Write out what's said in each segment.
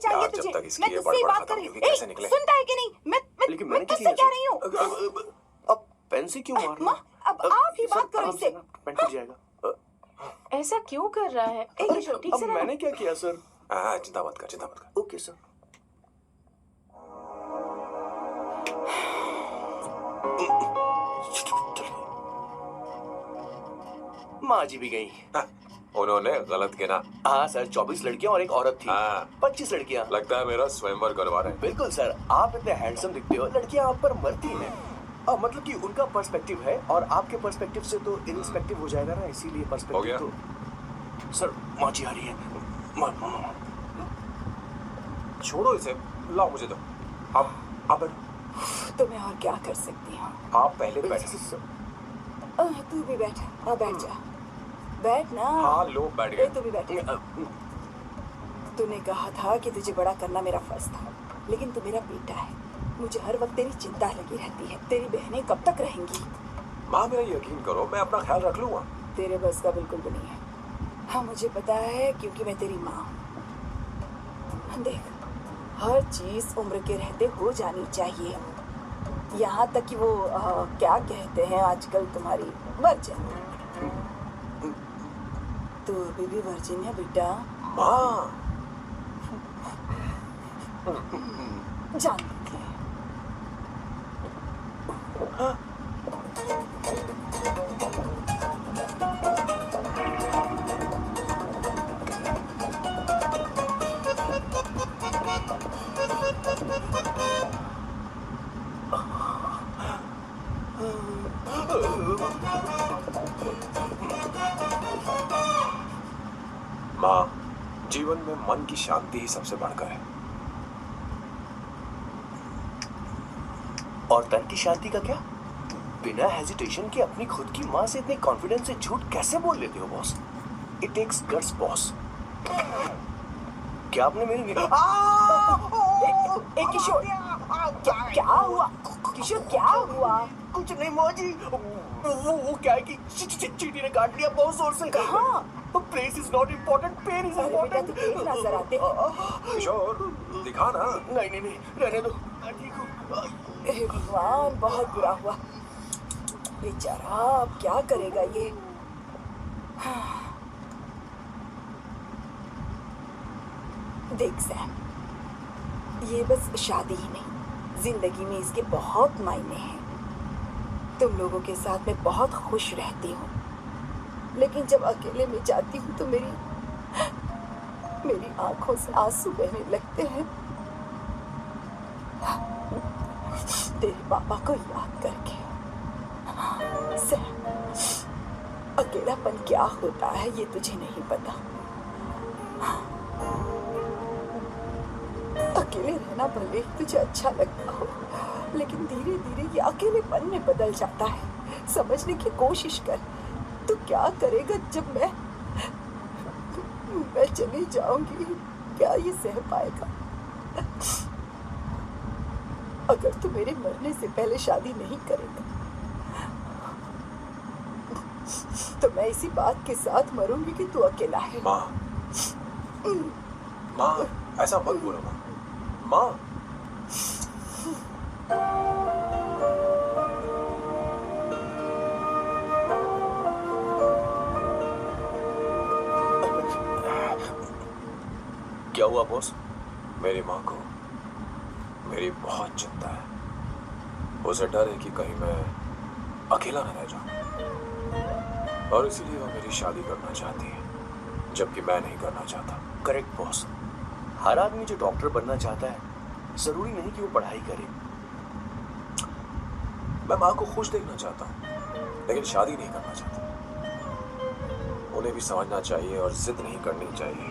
चाहिए यार, तुझे? जब तक इसकी मैं ये तुझसे ही बड़बड़ बात खत्म कर रही नहीं हूँ। होगी, कैसे निकले? सुनता है कि नहीं? लेकिन मैं मैंने क्या तुझसे किया कह रही हूँ। अब पेन से क्यों मार रहे माँ, अब आप ही बात करो इससे। पेन टूट जाएगा। ऐसा क्यों कर रहा है? एक किशोर, ठीक से अब रहना। मैंने क्या किया सर? हाँ, चिंता मत कर, चिंता मत कर। Okay sir. माँ जी भी गई। हाँ, उन्होंने गलत गिना। हाँ सर, 24 लड़कियां और एक औरत थी। हाँ। 25 लड़कियां। लगता है मेरा स्वयंवर करवा रहे हैं। बिल्कुल सर, आप इतने हैंडसम दिखते हो, लड़कियां आप पर मरती हैं। मतलब कि उनका पर्सपेक्टिव है और आपके पर्सपेक्टिव से तो इरिस्पेक्टिव हो जाएगा ना, इसीलिए हो पर्सपेक्टिव गया? तो। सर माँ जी आ रही है। माँ। छोड़ो इसे, लाओ मुझे दो। आप बैठो। तो मैं और क्या कर सकती हूँ? आप पहले बैठो। तू भी बैठ। बैठ जा। बैठ ना। हाँ, लो, बैठ गए। तू भी बैठ। तूने कहा था कि तुझे बड़ा करना मेरा फर्ज था, लेकिन तू मेरा बेटा है। मुझे हर वक्त तेरी चिंता लगी रहती है। तेरी बहनें कब तक रहेंगी? माँ, मेरा यकीन करो, मैं अपना ख्याल रख लूंगा। तेरे बस का बिल्कुल भी नहीं है। हाँ, मुझे पता है, क्योंकि मैं तेरी माँ हूँ। देख, हर चीज उम्र के रहते हो जानी चाहिए, यहाँ तक कि वो क्या कहते हैं आजकल तुम्हारी वर्जिन। तू अभी भी वर्जिन है बेटा? माँ, जानती है। माँ, जीवन में मन की शांति ही सबसे बढ़कर है। और तन की शांति का क्या? बिना हेजिटेशन के अपनी खुद की माँ से इतने कॉन्फिडेंस से झूठ कैसे बोल लेते हो boss? It takes guts boss. क्या आपने मेरी किशोर, क्या हुआ? किशोर, क्या हुआ? कुछ नहीं माँ जी, वो क्या है कि चींटी ने काट लिया बहुत जोर से। कहाँ? Place is not important, pen is अरे बेटा, इम्पोर्टेंट। तू तेज नजर आते। किशोर, दिखा ना। नहीं, रहने दो, मैं ठीक हूँ। हे भगवान, बहुत बुरा हुआ। बेचारा, अब क्या करेगा ये? देख सैम, ये बस शादी ही नहीं, जिंदगी में इसके बहुत मायने हैं। तुम लोगों के साथ मैं बहुत खुश रहती हूँ, लेकिन जब अकेले में जाती हूँ तो मेरी आंखों से आंसू बहने लगते हैं, तेरे पापा को याद करके। सैम, अकेलापन क्या होता है ये तुझे नहीं पता। अकेले रहना भले ही तुझे अच्छा लगता हो, लेकिन धीरे धीरे ये अकेलेपन में बदल जाता है। समझने की कोशिश कर। तू क्या करेगा जब मैं चली जाऊंगी? क्या ये सह पाएगा? अगर तू मेरे मरने से पहले शादी नहीं करेगा तो मैं इसी बात के साथ मरूंगी कि तू अकेला है। माँ, ऐसा मत बोलो माँ। क्या हुआ बॉस? मेरी माँ को मेरी बहुत चिंता है। उसे डर है कि कहीं मैं अकेला न रह जाऊं, और इसीलिए वो मेरी शादी करना चाहती है, जबकि मैं नहीं करना चाहता। Correct boss. हर आदमी जो डॉक्टर बनना चाहता है, जरूरी नहीं कि वो पढ़ाई करे। मैं माँ को खुश देखना चाहता हूँ, लेकिन शादी नहीं करना चाहता। उन्हें भी समझना चाहिए और जिद नहीं करनी चाहिए।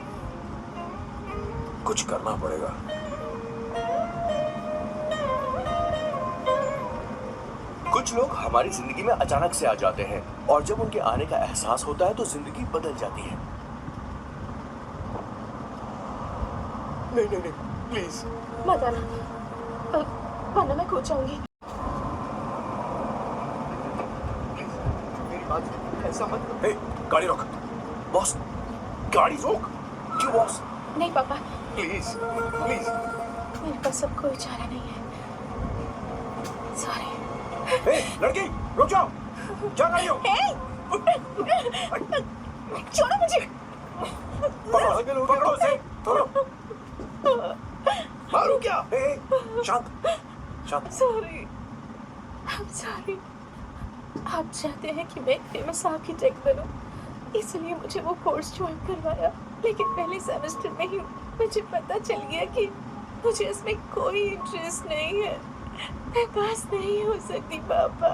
कुछ करना पड़ेगा। कुछ लोग हमारी जिंदगी में अचानक से आ जाते हैं, और जब उनके आने का एहसास होता है तो जिंदगी बदल जाती है। नहीं, प्लीज मत आना, वरना मैं खो जाऊंगी। मेरी बात, ऐसा मत। हे, गाड़ी रोक। बॉस, गाड़ी रोक। क्यों बॉस? नहीं पापा, प्लीज प्लीज। मेरे पास अब कोई चारा नहीं है। सॉरी। लड़की रुक जाओ, क्या कर रही हो? छोड़ो मुझे। पकड़ो उसे, पकड़ो। मारो क्या? शांत शांत। Sorry, sorry. आप चाहते हैं कि मैं फेमस आर्किटेक्ट बनूं, इसलिए मुझे वो कोर्स ज्वाइन करवाया, लेकिन पहले सेमेस्टर में ही मुझे पता चल गया कि मुझे इसमें कोई इंटरेस्ट नहीं है। मैं पास नहीं हो सकती पापा।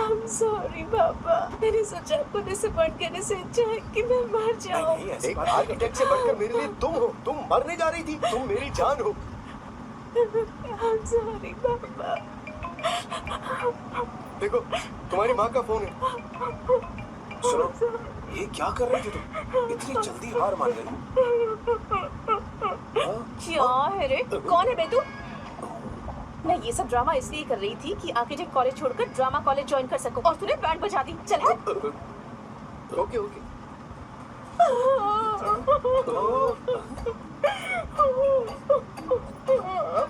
I'm sorry पापा। मैंने सोचा आपको डिसअपॉइंट करने से अच्छा है कि मैं मर जाऊं। नहीं, ऐसी एक बात आर्किटेक्ट से बढ़कर मेरे लिए तुम हो। तुम मरने जा रही थी, तुम मेरी जान हो। I'm sorry पापा। देखो तुम्हारी माँ का फोन है। सुनो, ये क्या कर रही थी तुम? इतनी जल्दी हार मान गई? क्या है रे? कौन है बे तू? मैं ये सब ड्रामा इसलिए कर रही थी कि आर्किटेक्ट कॉलेज छोड़कर ड्रामा कॉलेज ज्वाइन कर सकूं, और तूने बैंड बजा दी। चल हट। Okay okay.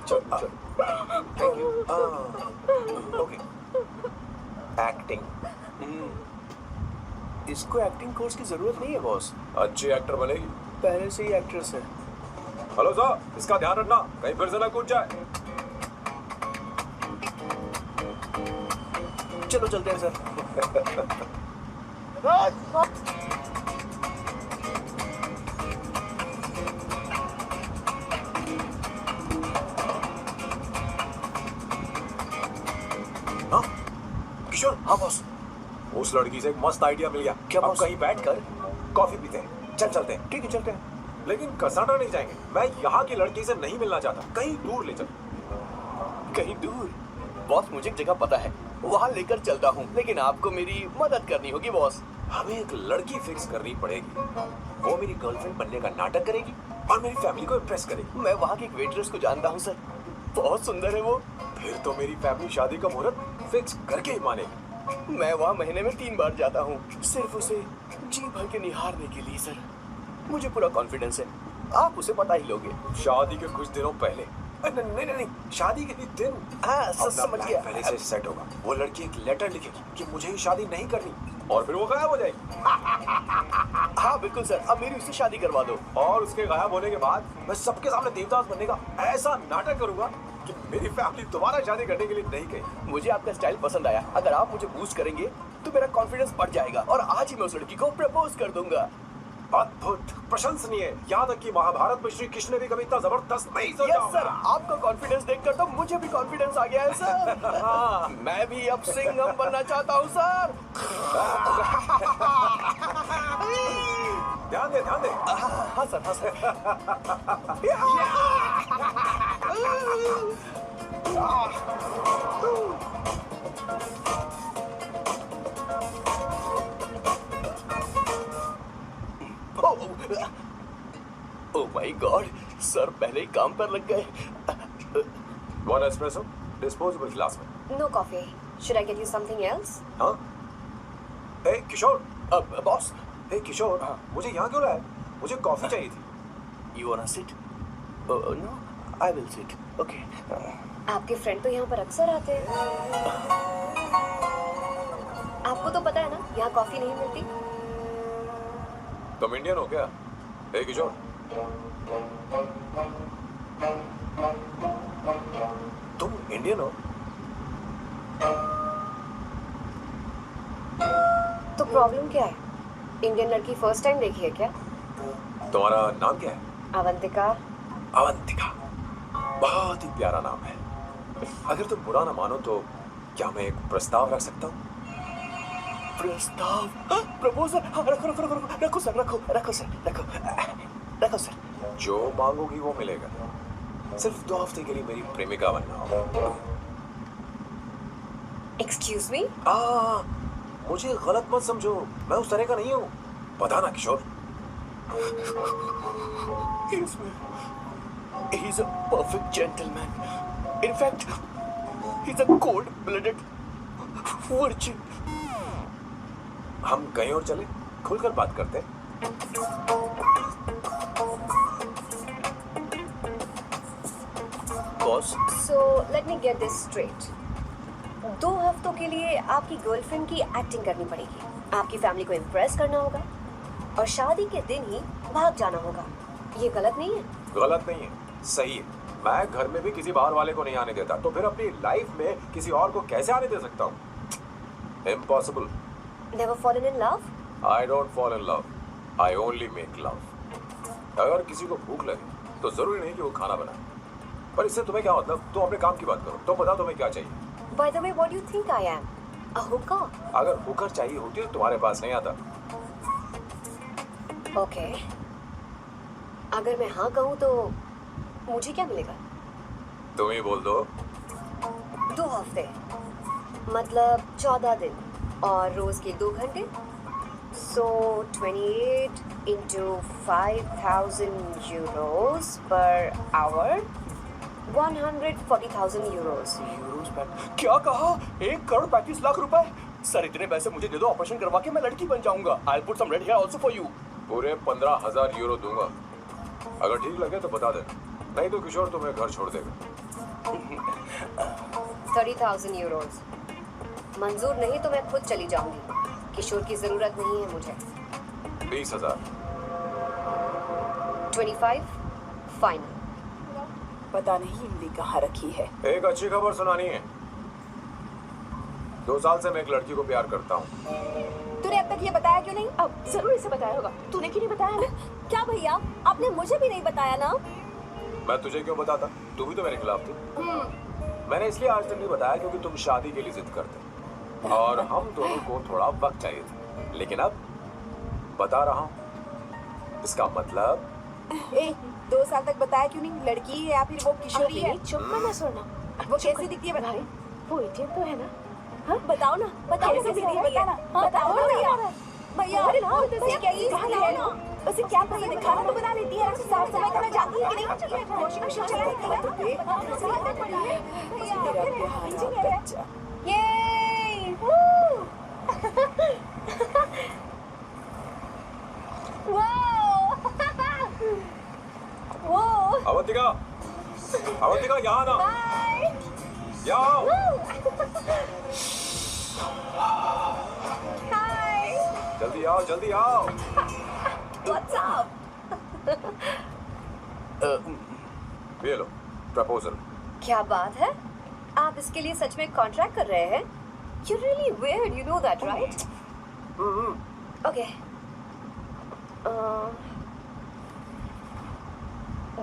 चल चल। Thank you. ओके। एक्टिंग। इसको एक्टिंग कोर्स की जरूरत नहीं है बॉस, अच्छी एक्टर बनेगी। पहले से ही एक्ट्रेस है। हेलो सर, इसका ध्यान रखना, कहीं फिर से ना कूद जाए। चलो चलते हैं सर। हाँ किशोर। हाँ बॉस, उस लड़की से एक मस्त आइडिया मिल गया। क्या अब बॉस? कहीं बैठकर कॉफी पीते हैं। चलते हैं। ठीक है चलते हैं। लेकिन कसाटा नहीं जाएंगे। मैं यहाँ की लड़की से नहीं मिलना चाहता, कहीं दूर ले चल। कहीं दूर? बॉस मुझे एक जगह पता है, वहाँ लेकर चलता हूँ, लेकिन आपको मेरी मदद करनी होगी बॉस। हमें एक लड़की फिक्स करनी पड़ेगी। वो मेरी गर्लफ्रेंड बनने का नाटक करेगी और मेरी फैमिली को इम्प्रेस करेगी। मैं वहाँ की एक वेट्रेस को जानता हूँ सर, बहुत सुंदर है वो। फिर तो मेरी फैमिली शादी का मुहूर्त फिक्स करके ही मानेगी। मैं वहाँ महीने में 3 बार जाता हूँ, सिर्फ उसे जी भर के निहारने के लिए सर। मुझे पूरा कॉन्फिडेंस है आप उसे पता ही लोगे। शादी के कुछ दिनों पहले। नहीं, शादी के दिन हाँ अपना समझ प्लान गया। पहले से सेट होगा। वो लड़की एक लेटर लिखेगी कि मुझे ही शादी नहीं करनी, और फिर वो गायब हो जाएगी। हाँ बिल्कुल सर, अब मेरी उससे शादी करवा दो। और उसके गायब होने के बाद मैं सबके सामने देवदास बनने का ऐसा नाटक करूंगा कि मेरी फैमिली दोबारा शादी करने के लिए नहीं कही। मुझे आपका स्टाइल पसंद आया। अगर आप मुझे बूस्ट करेंगे तो मेरा कॉन्फिडेंस बढ़ जाएगा और आज ही मैं उस लड़की को प्रपोज कर दूंगा। अद्भुत, प्रशंसनीय। यहाँ तक कि महाभारत में श्री कृष्ण ने भी कभी इतना जबरदस्त नहीं सोचा यस होगा। सर, आपका कॉन्फिडेंस देखकर तो मुझे भी कॉन्फिडेंस आ गया है सर। मैं भी अब सिंघम बनना चाहता हूँ सर। ध्यान दे। हाँ सर, हाँ sir. Oh my God, sir पहले ही काम पर लग गए। वन एस्प्रेसो, डिस्पोजेबल ग्लास में। No coffee. Should I get you something else? हाँ? ए किशोर, बॉस, ए किशोर, हाँ। मुझे यहाँ क्यों लाया? मुझे कॉफी चाहिए थी। You want to sit? No, I will sit. Okay. आपके फ्रेंड तो यहाँ पर अक्सर आते हैं। आपको तो पता है ना, यहाँ कॉफी नहीं मिलती। तुम इंडियन हो क्या? ए किशोर, तुम इंडियन हो? तो प्रॉब्लम क्या है? इंडियन लड़की फर्स्ट टाइम देखी है क्या? तुम्हारा नाम क्या है? अवंतिका। अवंतिका, बहुत ही प्यारा नाम है। अगर तुम बुरा ना मानो तो क्या मैं एक प्रस्ताव रख सकता हूँ? प्रस्ताव? प्रपोजल? हाँ, रखो सर, रखो सर। जो मांगोगी वो मिलेगा। सिर्फ 2 हफ्ते के लिए मेरी प्रेमिका बनना होगा। Excuse me? मुझे गलत मत समझो, मैं उस तरह का नहीं हूँ। पता ना किशोर। He's a perfect gentleman. In fact, he's a cold-blooded virgin. हम कहीं और चले, खुलकर बात करते हैं। Boss. So let me get this straight. 2 हफ्तों के लिए आपकी गर्लफ्रेंड की एक्टिंग करनी पड़ेगी, आपकी फैमिली को इम्प्रेस करना होगा और शादी के दिन ही भाग जाना होगा। ये गलत नहीं है? गलत नहीं है, सही है। मैं घर में भी किसी बाहर वाले को नहीं आने देता, तो फिर अपनी लाइफ में किसी और को कैसे आने दे सकता हूँ? Impossible. Never fallen in love? I don't fall in love, I only make love. अगर किसी को भूख लगे तो जरूरी नहीं कि वो खाना बनाए, पर इससे तुम्हें क्या मतलब? तुम अपने काम की बात करो। तुम बताओ तुम्हें क्या चाहिए? By the way, what do you think I am? A hooker? अगर हुकर चाहिए होती तो तुम्हारे पास नहीं आता। Okay. अगर मैं हाँ कहूँ तो मुझे क्या मिलेगा? तुम ही बोल दो। 2 हफ्ते मतलब 14 दिन और रोज के 2 घंटे। So 28 into 5,000 euros per hour, 140,000 euros. क्या कहा? 1 करोड़ 35 लाख रुपए? सर इतने पैसे मुझे दे दो, ऑपरेशन करवा के मैं लड़की बन जाऊंगा। I'll put some red hair also for you. पूरे 15,000 यूरो दूंगा। अगर ठीक लगे तो बता देना, नहीं तो किशोर तुम्हें घर छोड़ देगा। 30,000 euros. मंजूर नहीं तो मैं खुद चली जाऊंगी। किशोर की जरूरत नहीं है मुझे। 20,000। 25 फाइनल। पता नहीं इमली कहाँ रखी है। एक अच्छी खबर सुनानी है। 2 साल से मैं एक लड़की को प्यार करता हूँ। तूने अब तक ये बताया क्यों नहीं? अब जरूर इसे बताया होगा। तूने क्यों नहीं बताया ना? क्या भैया, आपने मुझे भी नहीं बताया ना? मैं तुझे क्यों बताता? तू भी तो मेरे खिलाफ थी। मैंने इसलिए आज तक नहीं बताया क्योंकि तुम शादी के लिए जिद करते और हम दोनों को थोड़ा वक्त चाहिए था। लेकिन अब बता रहा हूँ। इसका मतलब 2 साल तक बताया क्यों नहीं? लड़की है या फिर वो किशोरी है? चुप करना सोना। वो कैसी दिखती है भाई? वो इडियट तो है ना? हाँ? बताओ ना, बताओ कैसे कैसी दिखती है? दिखती है? बताना। बताओ ना भैया। भैया, अरे ना, भैया क्या ये दिखती है ना? उसे क्या पसंद है? खाना तो बना लेती है, साफ सफाई करना जानती है कि नहीं? वॉशिंग मशीन चला लेती है तो देख मेरा प्यारा बच्चा। ये वो अवंतिका, अवंतिका यहाँ ना। यहाँ आओ। जल्दी आओ, जल्दी आओ। What's up? ये लो प्रपोजल। क्या बात है? आप इसके लिए सच में कॉन्ट्रैक्ट कर रहे हैं? You're really weird, you know that, right? Okay.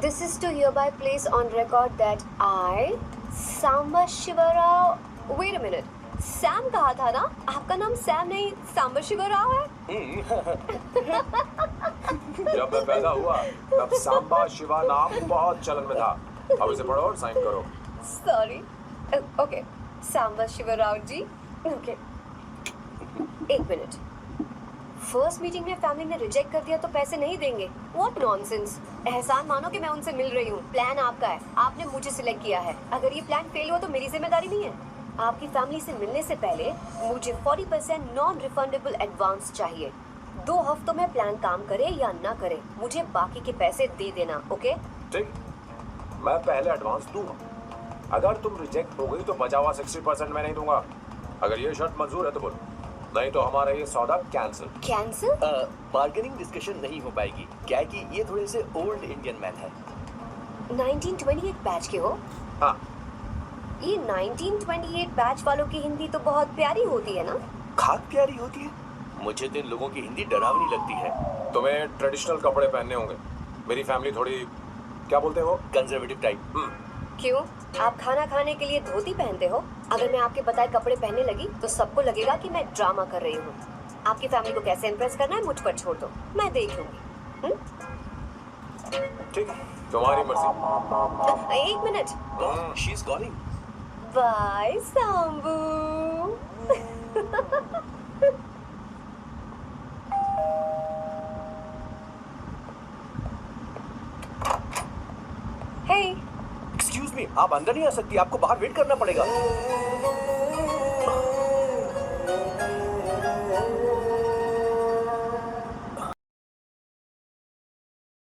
This is to hereby place on record that I, Samba Shivarao. Wait a minute. Sam कहा था ना? आपका नाम सैम नहीं सांबर शिवराव है? जब मैं पैदा हुआ तब सांबा शिवा नाम बहुत चलन में था। अब इसे पढ़ो और साइन करो। Sorry. Okay, Sambar Shivrao ji. Okay, 1 minute. First meeting में फैमिली ने रिजेक्ट कर दिया तो पैसे नहीं देंगे? What nonsense. एहसान मानो कि मैं उनसे मिल रही हूँ। प्लान आपका है, आपने मुझे सिलेक्ट किया है। अगर ये प्लान फेल हुआ तो मेरी जिम्मेदारी नहीं है। आपकी फैमिली से मिलने से पहले मुझे 40% नॉन रिफंडेबल एडवांस चाहिए। 2 हफ्तों में प्लान काम करे या ना करे, मुझे बाकी के पैसे दे देना। ओके? ठीक, मैं पहले एडवांस दूंगा। अगर तुम रिजेक्ट हो गई तो बचा हुआ 60% मैं नहीं दूंगा। अगर ये शर्त मंजूर है तो बोलो, नहीं तो हमारा ये सौदा कैंसिल। कैंसिल? बार्गेनिंग डिस्कशन नहीं हो पाएगी। क्या है कि ये थोड़े से ओल्ड इंडियन मैन है। 1928 बैच के हो? हाँ। ये 1928 बैच वालों की हिंदी तो बहुत प्यारी होती है ना? खाक प्यारी होती है। मुझे तो इन लोगों की हिंदी डरावनी लगती है। तुम्हें ट्रेडिशनल कपड़े पहनने होंगे। मेरी फैमिली थोड़ी, क्या बोलते हो, कंजर्वेटिव टाइप। क्यों? आप खाना खाने के लिए धोती पहनते हो? अगर मैं आपके बताए कपड़े पहनने लगी तो सबको लगेगा कि मैं ड्रामा कर रही हूँ। आपकी फैमिली को कैसे इम्प्रेस करना है मुझ पर छोड़ दो, मैं देख लूंगी। ठीक, तुम्हारी मर्जी। 1 minute. She is calling. Bye Sambu. Excuse me, आप अंदर नहीं आ सकती, आपको बाहर वेट करना पड़ेगा।